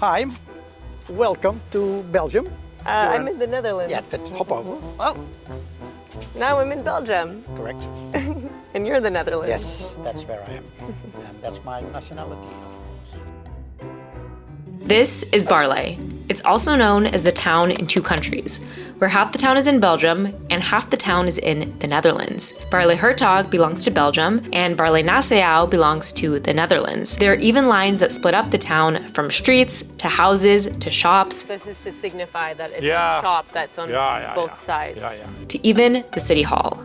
Hi, welcome to Belgium. I'm in the Netherlands. Yeah, that's hop over. Oh, now I'm in Belgium. Correct. And you're the Netherlands. Yes, that's where I am. And that's my nationality. This is Baarle. It's also known as the town in two countries, where half the town is in Belgium and half the town is in the Netherlands. Baarle-Hertog belongs to Belgium and Baarle-Nasseu belongs to the Netherlands. There are even lines that split up the town from streets to houses to shops. This is to signify that it's a shop that's on both sides. To even the city hall.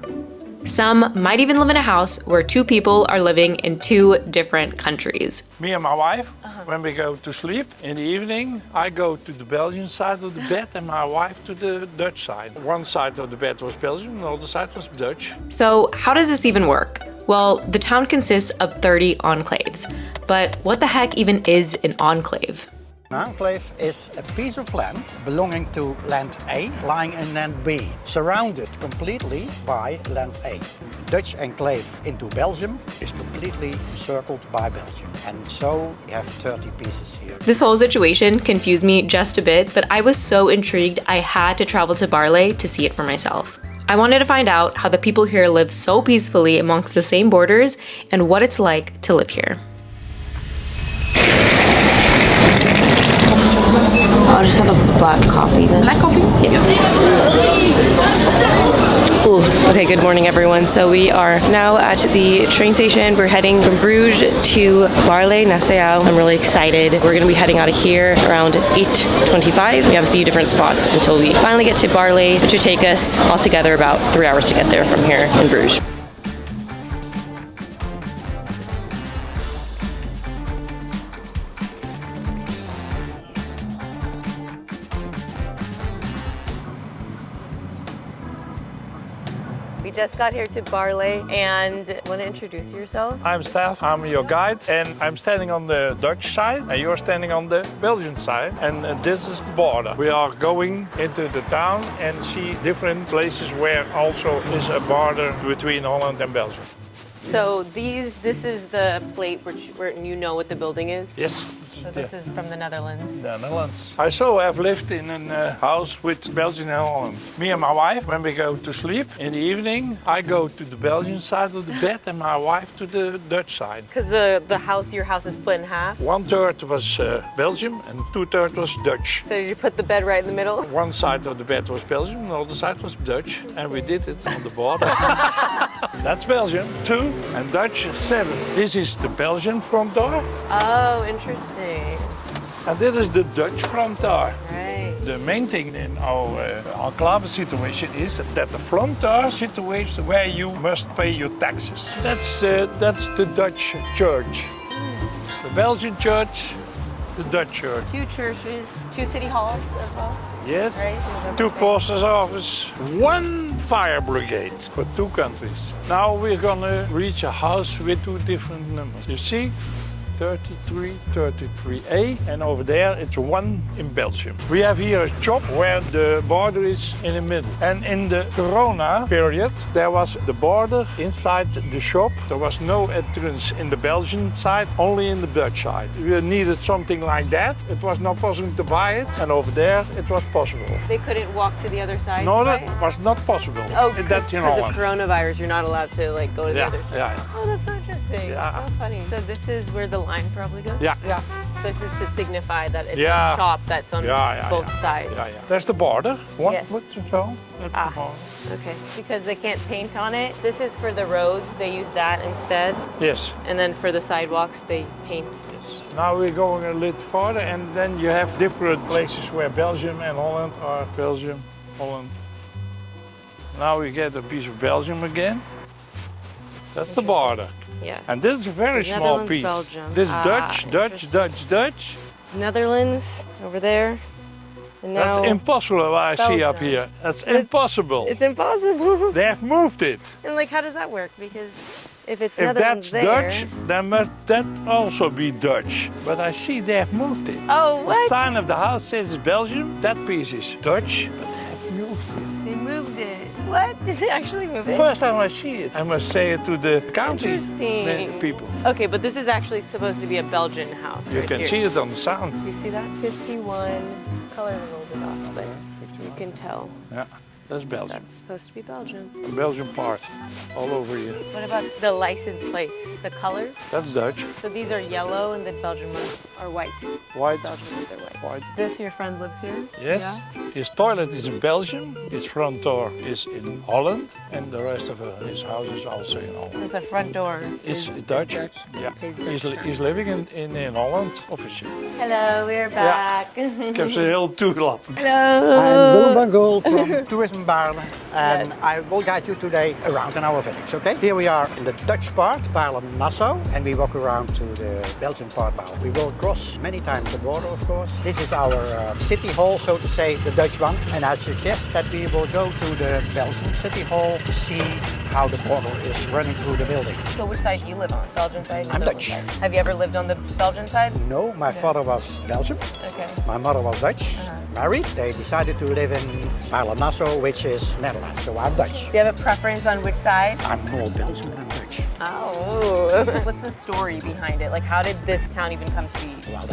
Some might even live in a house where two people are living in two different countries. Me and my wife, when we go to sleep in the evening, I go to the Belgian side of the bed and my wife to the Dutch side. One side of the bed was Belgian and the other side was Dutch. So how does this even work? Well, the town consists of 30 enclaves. But what the heck even is an enclave? An enclave is a piece of land belonging to land A, lying in land B, surrounded completely by land A. Dutch enclave into Belgium is completely encircled by Belgium. And so you have 30 pieces here. This whole situation confused me just a bit, but I was so intrigued I had to travel to Baarle to see it for myself. I wanted to find out how the people here live so peacefully amongst the same borders and what it's like to live here. I'll just have a black coffee then. Black coffee? Yes. Ooh, okay, good morning everyone. So we are now at the train station. We're heading from Bruges to Baarle-Nasseu. I'm really excited. We're gonna be heading out of here around 8:25. We have a few different spots until we finally get to Baarle, which should take us altogether about 3 hours to get there from here in Bruges. We just got here to Baarle, and want to introduce yourself? I'm Stef, I'm your guide, and I'm standing on the Dutch side and you're standing on the Belgian side, and this is the border. We are going into the town and see different places where also is a border between Holland and Belgium. So this is the plate where you know what the building is? Yes. So this is from the Netherlands. The Netherlands. I also have lived in a house with Belgium and Holland. Me and my wife, when we go to sleep in the evening, I go to the Belgian side of the bed and my wife to the Dutch side. Because your house is split in half? 1/3 was Belgium and 2/3 was Dutch. So did you put the bed right in the middle? One side of the bed was Belgium and the other side was Dutch. And we did it on the border. That's Belgium, 2 and Dutch, 7. This is the Belgian front door. Oh, interesting. And this is the Dutch front door. Right. The main thing in our enclave situation is that the front door situation where you must pay your taxes. That's the Dutch church. The Belgian church, the Dutch church. 2 churches, 2 city halls as well? Yes, Right. 2 post office, 1 fire brigade for 2 countries. Now we're gonna reach a house with 2 different numbers. You see? 33, 33A, and over there it's 1 in Belgium. We have here a shop where the border is in the middle. And in the Corona period, there was the border inside the shop. There was no entrance in the Belgian side, only in the Dutch side. We needed something like that. It was not possible to buy it, and over there it was possible. They couldn't walk to the other side? No, that right? was not possible. Oh, because in of Holland. coronavirus, you're not allowed to go to the other side. Yeah. Oh, that's so interesting. Yeah. Oh, funny. So this is where the line probably goes? Yeah. This is to signify that it's a shop that's on both sides. Yeah. There's the border. Yes. What's the zone? That's the border. Okay, because they can't paint on it. This is for the roads, they use that instead. Yes. And then for the sidewalks, they paint. Now we're going a little further and then you have different places where Belgium and Holland are. Belgium, Holland. Now we get a piece of Belgium again. That's the border. Yeah. And this is a very small piece. Belgium. This is Dutch. Netherlands over there. And now That's impossible what I see up Belgium. here. That's impossible. It's impossible. They have moved it. And how does that work? Because if it's If Netherlands that's there... Dutch, then must that also be Dutch. But I see they have moved it. Oh, what? The sign of the house says it's Belgium. That piece is Dutch, but they have moved it. They moved it. What? Did they actually move it? First time I see it, I must say it to the county Interesting. people. Okay, but this is actually supposed to be a Belgian house. You right can here. see it on the sound. You see that? 51. Color is a little bit off, but you can tell Yeah, that's Belgium. that's supposed to be Belgian. The Belgian part, all over here. What about the license plates? The color? That's Dutch. So these are yellow and the Belgian ones are white. White. Belgian ones are white. White. This, your friend lives here? Yes. Yeah? His toilet is in Belgium, his front door is in Holland, and the rest of his house is also in Holland. There's a front door. Is Dutch? Yeah. He's living in Holland, officially. Hello, we're back. Ik heb ze heel toegelaten. Hello. I'm Willem van Gool from Tourism Baarle, and Yes. I will guide you today around in our village, okay? Here we are in the Dutch part, Baarle-Nasseu, and we walk around to the Belgian part now. We will cross many times the border, of course. This is our city hall, so to say, the Dutch one, and I suggest that we will go to the Belgian city hall to see how the border is running through the building. So which side do you live on? Belgian side? I'm Belgian Dutch. Side. Have you ever lived on the Belgian side? No, my father was Belgian, Okay. my mother was Dutch, married. They decided to live in Baarle-Nasseu, which is Netherlands, so I'm Dutch. Do you have a preference on which side? I'm more Belgian than Dutch. Oh. What's the story behind it? Like, how did this town even come to be? Well,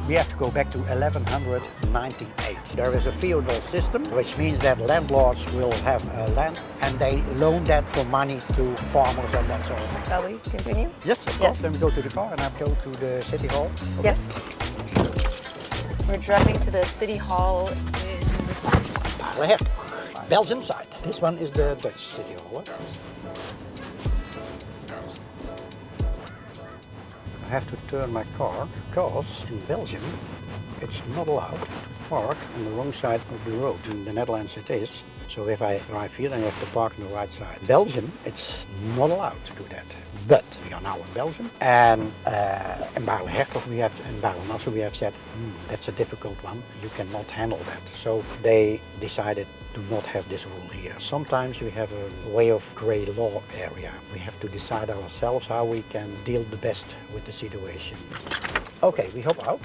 we have to go back to 1198. There is a feudal system, which means that landlords will have land and they loan that for money to farmers and that sort of thing. Shall we continue? Yes, of course. Then we go to the car and I go to the city hall. Yes. We're driving to the city hall in which side? Baarle-Hertog, Belgian side. This one is the Dutch city hall. I have to turn my car because in Belgium it's not allowed to park on the wrong side of the road. In the Netherlands it is. So if I drive here, then I have to park on the right side. Belgium, it's not allowed to do that. But we are now in Belgium, and in Baarle-Hertog in Baarle-Nasseu we have said, that's a difficult one, you cannot handle that. So they decided to not have this rule here. Sometimes we have a way of grey law area. We have to decide ourselves how we can deal the best with the situation. Okay, we hop out.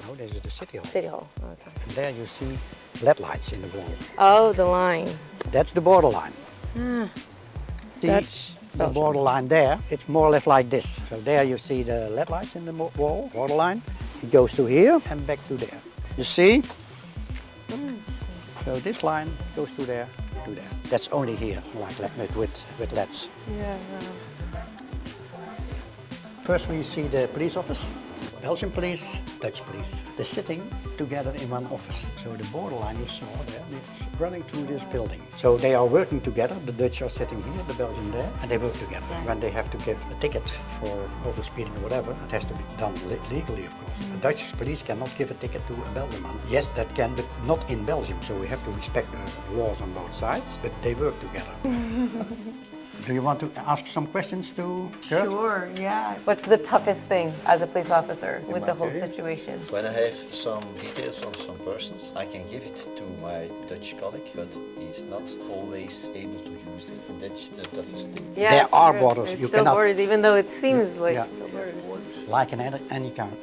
Oh, this is the city hall. City hall. Okay. And there you see LED lights in the wall. Oh, the line. That's the borderline. See That's the Belgium. borderline there, it's more or less like this. So there you see the LED lights in the wall, borderline. It goes to here and back to there. You see? So this line goes to there, to there. That's only here, like with LEDs. Yeah. First we see the police office. Belgian police, Dutch police. They're sitting together in one office. So the borderline you saw there, it's running through this building. So they are working together. The Dutch are sitting here, the Belgian there, and they work together. When they have to give a ticket for overspeeding or whatever, it has to be done legally, of course. The Dutch police cannot give a ticket to a Belgian man. Yes, that can, but not in Belgium. So we have to respect the laws on both sides, but they work together. Do you want to ask some questions to Kurt? Sure, yeah. What's the toughest thing as a police officer with the whole situation? When I have some details on some persons, I can give it to my Dutch colleague, but he's not always able to use it. And that's the toughest thing. Yeah, There it's are true. borders. There's You still cannot- borders, even though it seems like Yeah. the borders. Like in any country,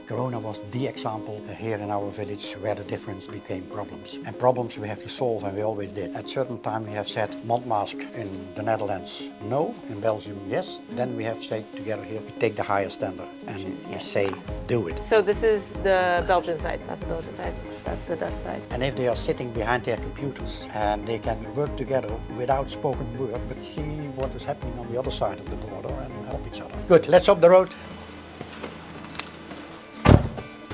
Corona was the example here in our village where the difference became problems. And problems we have to solve, and we always did. At certain time we have said Mondmask in the Netherlands no, in Belgium yes. Then we have said together here we take the higher standard and we say do it. So this is the Belgian side. That's the Belgian side. That's the Dutch side. And if they are sitting behind their computers and they can work together without spoken word, but see what is happening on the other side of the border and help each other. Good, let's up the road.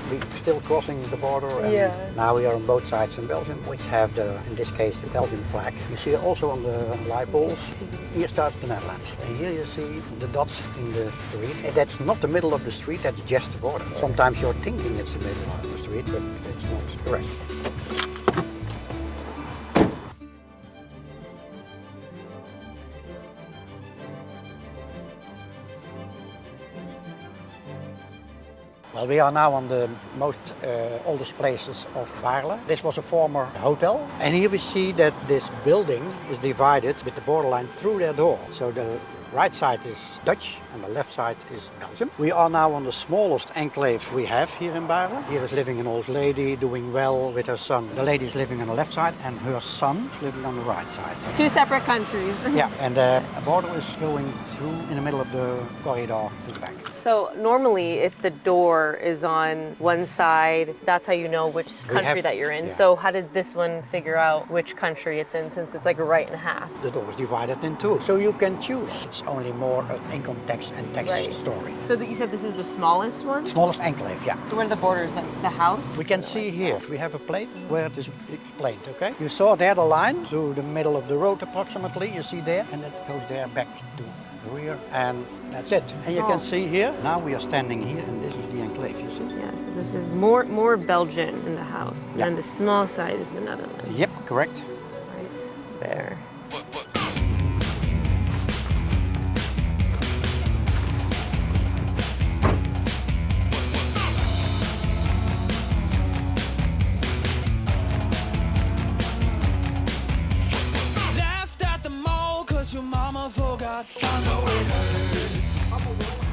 We're still crossing the border, and now we are on both sides in Belgium, which have in this case, the Belgian flag. You see also on the light poles, here starts the Netherlands. And here you see the dots in the street. And that's not the middle of the street, that's just the border. Sometimes you're thinking it's the middle of the street, but it's not correct. Well, we are now on the most oldest places of Baarle. This was a former hotel, and here we see that this building is divided with the borderline through their door. So the right side is Dutch and the left side is Belgium. We are now on the smallest enclave we have here in Baarle. Here is living an old lady doing well with her son. The lady is living on the left side and her son is living on the right side. Two separate countries. Yeah, and a border is going through in the middle of the corridor to the back. So normally if the door is on one side, that's how you know which country that you're in. Yeah. So how did this one figure out which country it's in, since it's like right in half? The door is divided in two, so you can choose. It's only more an income tax and tax story. So that you said this is the smallest one? Smallest enclave, yeah. So where are the borders, like the house? We can see here, we have a plate where it is explained, okay? You saw there the line through the middle of the road approximately, you see there, and it goes there back to the rear, and that's it. And you can see here, now we are standing here, and this is the enclave, you see? Yeah, so this is more Belgian in the house. Yeah. And the small side is the Netherlands. Yep, correct. Right there.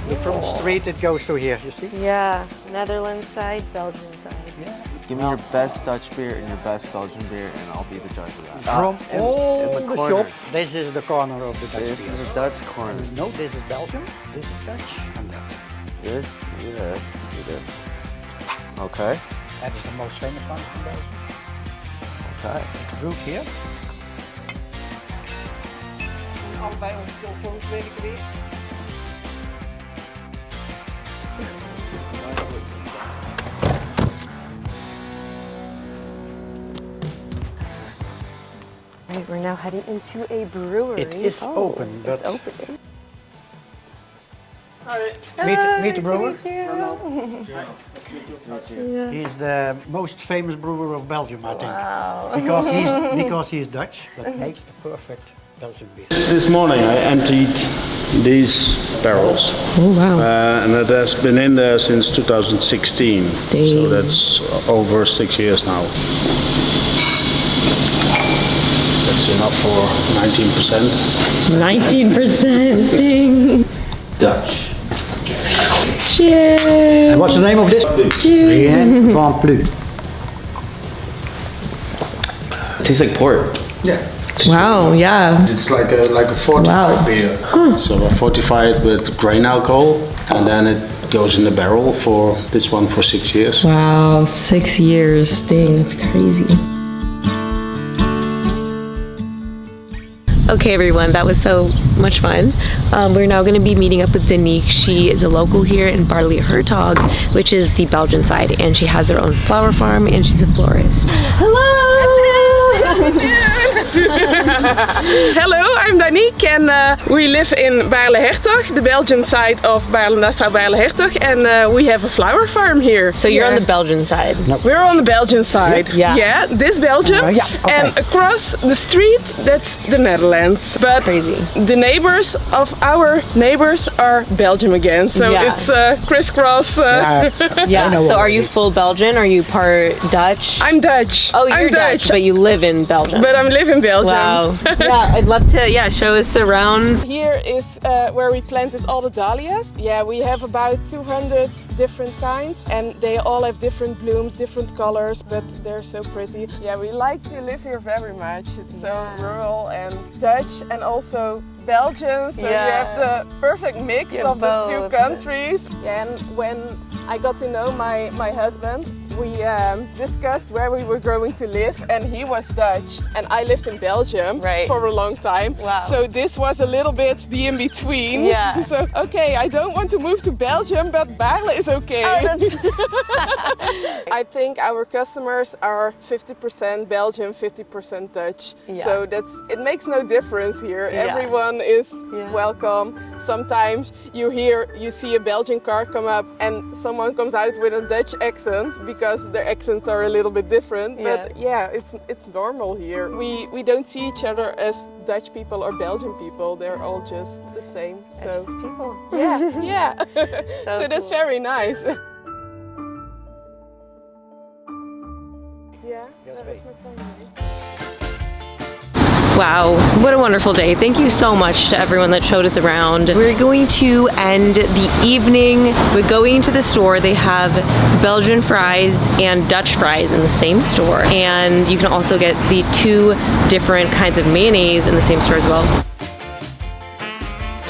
Look from the street, it goes to here, you see? Yeah, Netherlands side, Belgian side. Yeah. Give me your best Dutch beer and your best Belgian beer, and I'll be the judge of that. From all in the the corner. shops, this is the corner of the Dutch This beer. is a Dutch corner. No, this is Belgium, this is Dutch, and that. This, see this, see this. Okay, That is the most famous one from Belgium. okay. It's brewed here. Allebei onze telefoons werken weer. Right, we're now heading into a brewery. It is open, but It's open. meet the brewer. Yeah. He's the most famous brewer of Belgium, I think. Wow. Because he's Dutch, but makes the perfect Belgian beer. This morning I emptied these barrels. Oh wow. And it has been in there since 2016. So that's over 6 years now. That's enough for 19%. 19%. Ding. Dutch. Cheers. And what's the name of this? Rien van plus. It tastes like port. Yeah. Wow, yeah. It's like a fortified beer. So I fortify it with grain alcohol, and then it goes in the barrel for this one for 6 years. Wow, 6 years. Dang, that's crazy. Okay everyone, that was so much fun. We're now going to be meeting up with Danique. She is a local here in Baarle-Hertog, which is the Belgian side, and she has her own flower farm and she's a florist. Hello! Hello, I'm Danique and we live in Baarle-Hertog, the Belgian side of Baarle-Nasseu, Baarle-Hertog, and we have a flower farm here. So you're on the Belgian side. We're on the Belgian side. Yeah. Yeah, this Belgium. Yeah, okay. And across the street, that's the Netherlands. But Crazy. the neighbors of our neighbors are Belgium again. So Yeah. it's crisscross. I Yeah, know so what are it you is. full Belgian? Are you part Dutch? I'm Dutch. Oh, you're I'm Dutch, but you live in Belgium. But I'm living in Belgium. Wow. Yeah, I'd love to, show us around. Here is where we planted all the dahlias. Yeah, we have about 200 different kinds and they all have different blooms, different colors, but they're so pretty. Yeah, we like to live here very much. It's so rural and Dutch and also Belgian, so you have the perfect mix Yeah, of the two both. countries. And when I got to know my husband, we discussed where we were going to live, and he was Dutch and I lived in Belgium for a long time. Wow. So this was a little bit the in-between. Yeah. So, okay, I don't want to move to Belgium, but Baarle is okay. I think our customers are 50% Belgian, 50% Dutch. Yeah. So it makes no difference here. Yeah. Everyone is welcome. Sometimes you see a Belgian car come up and someone comes out with a Dutch accent because their accents are a little bit different. But yeah, it's normal here. We don't see each other as Dutch people or Belgian people. They're all just the same. So Just people. yeah, yeah. So So that's cool. very nice. Yeah, that is no problem. Wow, what a wonderful day. Thank you so much to everyone that showed us around. We're going to end the evening with going to the store. They have Belgian fries and Dutch fries in the same store. And you can also get the 2 different kinds of mayonnaise in the same store as well.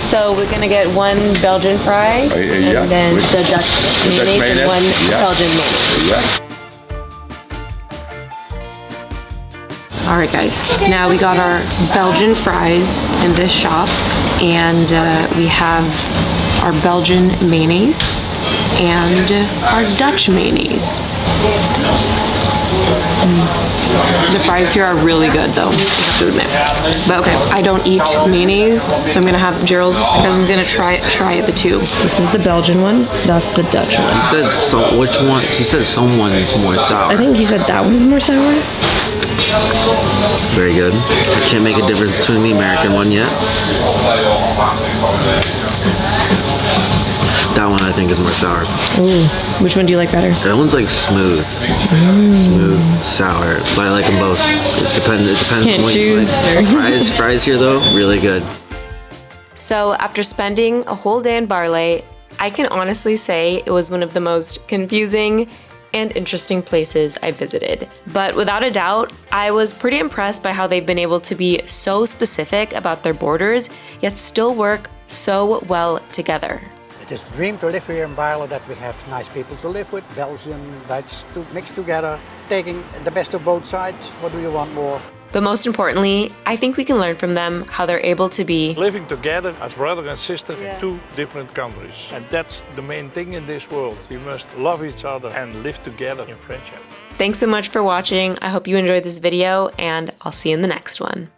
So we're gonna get 1 Belgian fry yeah, and then the Dutch mayonnaise and 1 yeah. Belgian mayonnaise. Yeah. All right, guys, now we got our Belgian fries in this shop, and we have our Belgian mayonnaise and our Dutch mayonnaise. The fries here are really good, though, I have to admit. But okay, I don't eat mayonnaise, so I'm gonna have Gerald, because I'm gonna try the 2. This is the Belgian one, that's the Dutch one. He said which one? He said someone is more sour. I think he said that one's more sour. Very good. I can't make a difference between the American one yet. That one I think is more sour. Ooh, which one do you like better? That one's like smooth. Smooth, sour. But I like them both. It depends Can't on what you like. Fries here though, really good. So after spending a whole day in Baarle, I can honestly say it was one of the most confusing and interesting places I visited. But without a doubt, I was pretty impressed by how they've been able to be so specific about their borders, yet still work so well together. It is a dream to live here in Baarle, that we have nice people to live with, Belgian, Dutch, mixed together, taking the best of both sides. What do you want more? But most importantly, I think we can learn from them how they're able to be Living together as brother and sister in 2 different countries. And that's the main thing in this world. We must love each other and live together in friendship. Thanks so much for watching. I hope you enjoyed this video, and I'll see you in the next one.